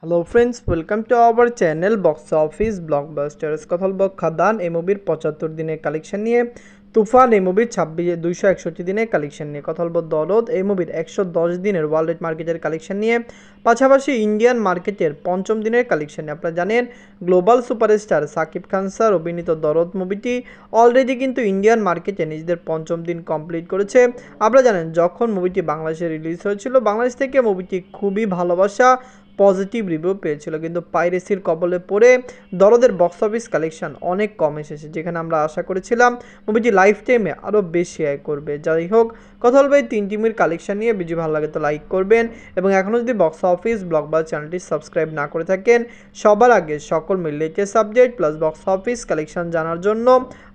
Hello friends, welcome to our channel box office blockbusters. কথা বলবো খাদান এই মুভির 75 দিনের কালেকশন নিয়ে, তুফান এই মুভির 261 দিনের কালেকশন নিয়ে, কথা বলবো দরদ এই মুভির 110 দিনের ওয়ার্ল্ড মার্কেটের কালেকশন নিয়ে, পাশাপাশি ইন্ডিয়ান মার্কেটের পঞ্চম দিনের কালেকশন নিয়ে। আপনারা জানেন global superstar Shakib Khan sir অভিনীত দরদ মুভিটি অলরেডি কিন্তু ইন্ডিয়ান মার্কেটে নিজেদের পঞ্চম দিন কমপ্লিট করেছে। আপনারা জানেন যখন মুভিটি বাংলাদেশে রিলিজ হয়েছিল, বাংলাদেশ থেকে মুভিটি খুবই ভালোবাসা পজিটিভ রিভিউ পেয়েছিল, কিন্তু পাইরেসির কবলে পড়ে দরদের বক্স অফিস কালেকশন অনেক কম এসেছে, যেখানে আমরা আশা করেছিলাম মুভিটি লাইফ টাইমে আরও বেশি আয় করবে। যাই হোক, কথা বলবো এই 3 টিমের কালেকশন নিয়ে। ভিডিও ভালো লাগে তো লাইক করবেন, এবং এখনও যদি বক্স অফিস ব্লকবাজ চ্যানেলটি সাবস্ক্রাইব না করে থাকেন, সবার আগে সকল latest subject plus box office collection জানার জন্য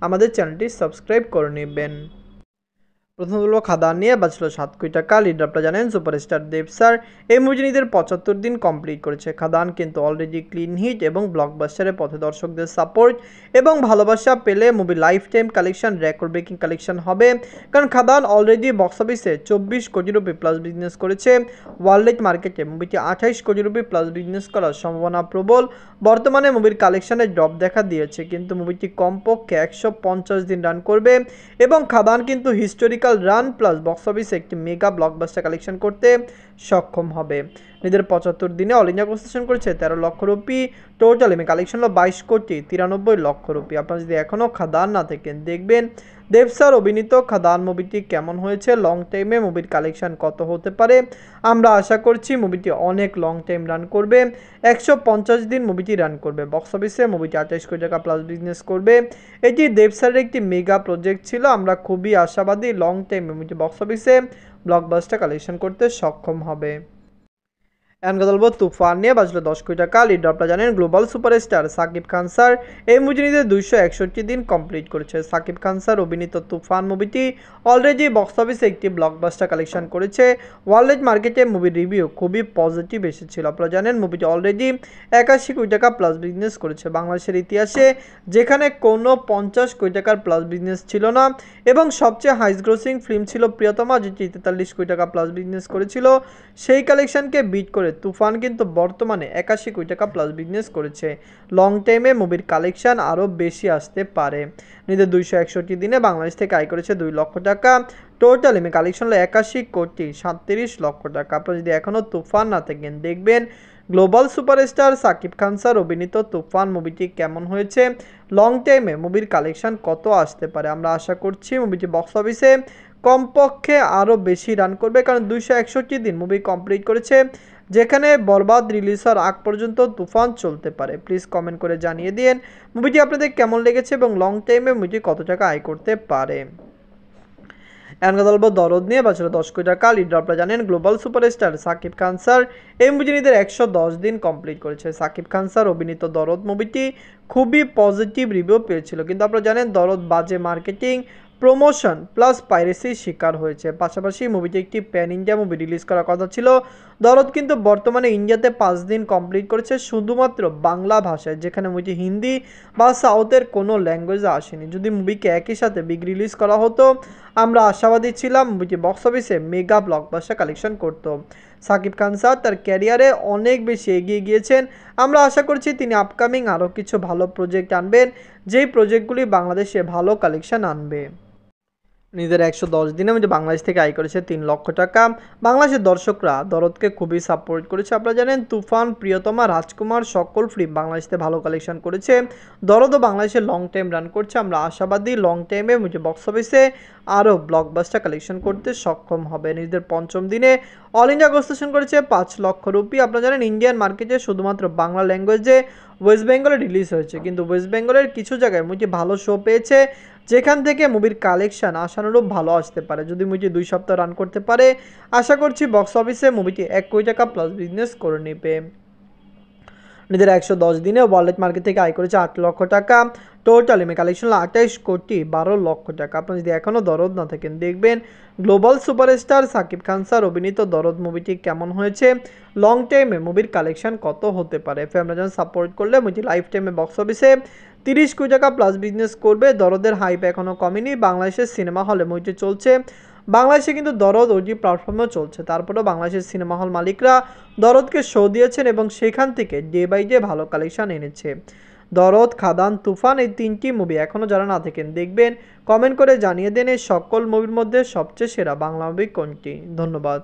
আমাদের চ্যানেলটি সাবস্ক্রাইব করে নেবেন। প্রথম বলবো খাদান নিয়ে। বাঁচলো 7 কোটি টাকা। লিডার আপনারা জানেন সুপারস্টার দেব স্যার এই মুভি নিজেদের 75 দিন কমপ্লিট করেছে। খাদান কিন্তু অলরেডি ক্লিন হিট এবং ব্লকবাস্টারের পথে দর্শকদের সাপোর্ট এবং ভালোবাসা পেলে movie life time collection record breaking collection হবে, কারণ খাদান অলরেডি বক্স অফিসে 24 কোটি রুপি প্লাস বিজনেস করেছে। ওয়ার্ল্ড মার্কেটে মুভিটি 28 কোটি রুপি প্লাস বিজনেস করার সম্ভাবনা প্রবল। বর্তমানে মুভির কালেকশনে ড্রপ দেখা দিয়েছে, কিন্তু মুভিটি কমপক্ষে 150 দিন রান করবে, এবং খাদান কিন্তু হিস্টোরিক্যাল রান প্লাস বক্স অফিসে একটি মেগা ব্লকবাস্টার কালেকশন করতে সক্ষম হবে। নিজের 75 দিনে অল ইন্ডিয়া প্রস্টেশন করেছে 13 লক্ষ রুপি। টোটাল এমএ কালেকশন হলো 22 কোটি 93 লক্ষ রুপি। আপনারা যদি এখনও খাদান না থাকেন, দেখবেন দেব স্যার অভিনীত খাদান মুভিটি কেমন হয়েছে, লং টাইমে মুভির কালেকশন কত হতে পারে। আমরা আশা করছি মুভিটি অনেক লং টাইম রান করবে, 150 দিন মুভিটি রান করবে। বক্স অফিসে মুভিটি 28 কোটি টাকা প্লাস বিজনেস করবে। এটি দেব স্যারের একটি মেগা প্রজেক্ট ছিল। আমরা খুবই আশাবাদী লং টাইম মুভিটি বক্স অফিসে ব্লকবাস্টার কালেকশন করতে সক্ষম হবে। এখন কথা বলবো তুফান নিয়ে। বাজলো 10 কোটি টাকা। লিডার আপনারা জানেন global superstar Shakib Khan sir এই মুভি নিতে 261 দিন কমপ্লিট করেছে। সাকিব খান স্যার অভিনীত তুফান মুভিটি অলরেডি বক্স অফিসে একটি ব্লকবাস্টার কালেকশন করেছে। ওয়ার্ল্ড মার্কেটে মুভির রিভিউ খুবই পজিটিভ এসেছিল। আপনারা জানেন মুভিটি অলরেডি 81 কোটি টাকা প্লাস বিজনেস করেছে বাংলাদেশের ইতিহাসে, যেখানে কোনো 50 কোটি টাকার প্লাস বিজনেস ছিল না, এবং সবচেয়ে হাইস্ট গ্রোসিং ফিল্ম ছিল প্রিয়তমা, যেটি 43 কোটি টাকা প্লাস বিজনেস করেছিল। সেই কালেকশনকে বিট করে তুফান কিন্তু বর্তমানে 81 কোটি টাকা প্লাস বিজনেস করেছে। লং টাইমে মুভির কালেকশন আরও বেশি আসতে পারে। নিজের 261 দিনে বাংলাদেশ থেকে আয় করেছে 2 লক্ষ টাকা। টোটাল এমএ কালেকশন হলো 81 কোটি 37 লক্ষ টাকা। আপনারা যদি এখনও তুফান না থাকেন, দেখবেন global superstar Shakib Khan sir অভিনীত তুফান মুভিটি কেমন হয়েছে, লং টাইমে মুভির কালেকশন কত আসতে পারে। আমরা আশা করছি মুভিটি বক্স অফিসে কমপক্ষে আরও বেশি রান করবে, কারণ 261 দিন মুভি কমপ্লিট করেছে, যেখানে বরবাদ রিলিজ হওয়ার আগ পর্যন্ত তুফান চলতে পারে। প্লিজ কমেন্ট করে জানিয়ে দিন মুভিটি আপনাদের কেমন লেগেছে এবং লং টাইমে মুভিটি কত টাকা আয় করতে পারে। এখন কথা বলবো দরদ নিয়ে। বাঁচলো 10 কোটি টাকা। লিডার আপনারা জানেন global superstar Shakib Khan sir এই মুভি নিজেদের 110 দিন কমপ্লিট করেছে। সাকিব খান স্যার অভিনীত দরদ মুভিটি খুবই পজিটিভ রিভিউ পেয়েছিল, কিন্তু আপনারা জানেন দরদ বাজে মার্কেটিং, প্রমোশন প্লাস পাইরেসির শিকার হয়েছে। পাশাপাশি মুভিটি একটি প্যান ইন্ডিয়া মুভি রিলিজ করার কথা ছিল। দরদ কিন্তু বর্তমানে ইন্ডিয়াতে 5 দিন কমপ্লিট করেছে শুধুমাত্র বাংলা ভাষায়, যেখানে মুভিটি হিন্দি বা সাউথের কোনো ল্যাঙ্গুয়েজে আসেনি। যদি মুভিকে একই সাথে বিগ রিলিজ করা হতো, আমরা আশাবাদী ছিলাম মুভিটি বক্স অফিসে মেগা ব্লকবাস্টার কালেকশন করত। সাকিব খান স্যার তার ক্যারিয়ারে অনেক বেশি এগিয়ে গিয়েছেন। আমরা আশা করছি তিনি আপকামিং আরও কিছু ভালো প্রজেক্ট আনবেন, যেই প্রজেক্টগুলি বাংলাদেশে ভালো কালেকশন আনবে। নিজের 110 দিনে মধ্যে বাংলাদেশ থেকে আয় করেছে 3 লক্ষ টাকা। বাংলাদেশের দর্শকরা দরদকে খুবই সাপোর্ট করেছে। আপনারা জানেন তুফান, প্রিয়তমা, রাজকুমার সকল ফিল্ম বাংলাদেশে ভালো কালেকশন করেছে। দরদও বাংলাদেশে লং টাইম রান করছে। আমরা আশাবাদী লং টাইমে মুভি বক্স অফিসে আরও ব্লকবাস্টার কালেকশন করতে সক্ষম হবে। নিজেদের পঞ্চম দিনে অল ইন্ডিয়া প্রস্টেশন করেছে 5 লক্ষ রুপি। আপনারা জানেন ইন্ডিয়ান মার্কেটে শুধুমাত্র বাংলা ল্যাঙ্গুয়েজে ওয়েস্ট বেঙ্গলে রিলিজ হয়েছে, কিন্তু ওয়েস্ট বেঙ্গলের কিছু জায়গায় মুভি ভালো শো পেয়েছে, যেখান থেকে মুভির কালেকশন আশানুরূপ ভালো আসতে পারে। যদি মুভিটি 2 সপ্তাহ রান করতে পারে, আশা করছি বক্স অফিসে মুভিটি 1 কোটি টাকা প্লাস বিজনেস করে নেবে। নিজের 110 দিনে ওয়ার্ল্ড মার্কেট থেকে আয় করেছে 8 লক্ষ টাকা। টোটাল এমএ কালেকশন 28 কোটি 12 লক্ষ টাকা। আপনি যদি এখনও দরদ না থাকেন, দেখবেন global superstar Shakib Khan sir অভিনীত দরদ মুভিটি কেমন হয়েছে, লং টাইমে মুভির কালেকশন কত হতে পারে। ফ্যামিলি যেন সাপোর্ট করলে মুভিটি লাইফ টাইমে বক্স অফিসে 30 কোটি টাকা প্লাস বিজনেস করবে। দরদের হাইপ এখনও কমেনি। বাংলাদেশের সিনেমা হলে মুভিটি চলছে। বাংলাদেশে কিন্তু দরদ ওটি প্ল্যাটফর্মেও চলছে, তারপরেও বাংলাদেশের সিনেমা হল মালিকরা দরদকে শো দিয়েছেন এবং সেখান থেকে ডে বাই ডে ভালো কালেকশন এনেছে। দরদ, খাদান, তুফান এই 3টি মুভি এখনও যারা না দেখেন দেখবেন। কমেন্ট করে জানিয়ে দেন এই সকল মুভির মধ্যে সবচেয়ে সেরা বাংলা মুভি কোনটি। ধন্যবাদ।